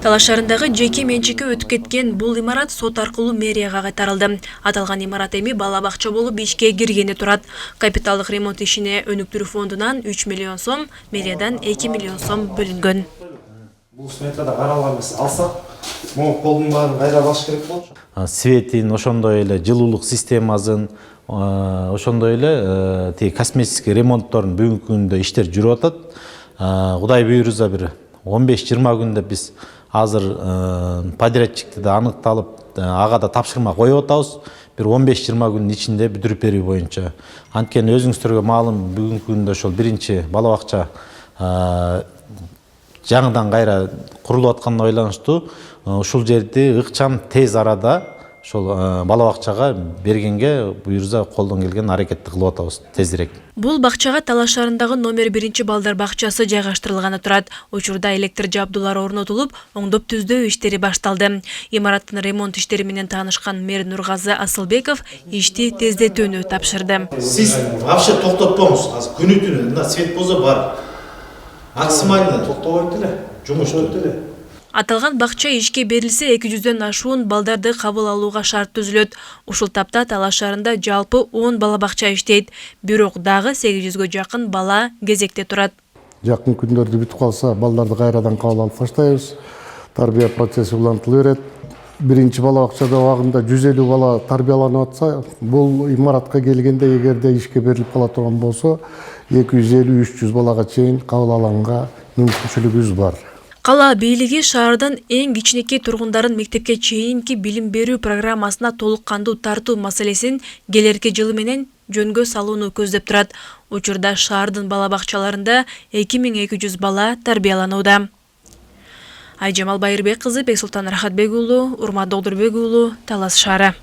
Талаш шаарындагы жеке менчикке өтүп кеткен бул имарат сот аркылуу мэрияга кайтарылды. Аталган имарат эми бала бакча болуп ишке киргени турат. Капиталдык ремонт ишине өнүктүрүү фондунан 3 миллион сом, мэриядан 2 миллион сом бөлүнгөн. Бул сметада каралган эмес. Алсак, могу колдун баарын кайра баш керек болчу. Светин, ошондой эле жылуулук системасын, ошондой эле тиги косметический ремонттордун бүгүнкү күндө иштер жүрүп атат. Кудай буйруза бир 15-20 күндө биз азыр подрядчикти да аныкталып, ага да тапшырма коюп атабыз. Бир 15-20 күндүн ичинде бүтүрүп берүү боюнча. Анткени өзүңүздөргө маалым, бүгүнкү күндө ошол биринчи бала бакча жаңыдан кайра курулуп атканына байланыштуу ушул жерди ыкчам тез арада ошол бала бакчага бергенге буйруза колдон келген аракетти кылып атабыз тезирээк. Бул бакчага Талаш шаарындагы номер 1 балдар бакчасы жайгаштырылганы турат. Учурда электр жабдуулары орнотулуп, оңдоп түздөө иштери башталды. Имараттын ремонт иштери менен таанышкан мэр Нургазы Асылбеков ишти тездетүүнү тапшырды. Сиз вообще токтотпоңуз. Азыр күнү түнү мына свет болсо бар. Максимально токтобойт эле, жумуштойт эле. Аталган бакча ишке берилсе 200дөн ашуун балдарды кабыл алууга шарт түзүлөт. Ушул тапта Талаш шаарында жалпы 10 бала бакча иштейт. Бирок дагы 800гө жакын бала кезекте турат. Жакын күндөрдө бүтүп калса, балдарды кайрадан кабыл алып баштайбыз. Тарбия процесси улантыла берет. Биринчи бала бакчада убагында 150 бала тарбияланып атса, бул имаратка келгенде эгерде ишке берилип кала турган болсо, 250-300 балага чейин кабыл алганга мүмкүнчүлүгүбүз бар. Кала бийлиги шаардын эң кичинекей тургундарын мектепке чейинки билим берүү программасына толук кандуу тартуу маселесин келерки жылы менен жөнгө салууну көздөп турат. Учурда шаардын бала бакчаларында 2200 бала тарбияланууда. Айжамал Байырбек кызы, Бексултан Рахатбек уулу, Урмат Долдурбек уулу, Талас шаары.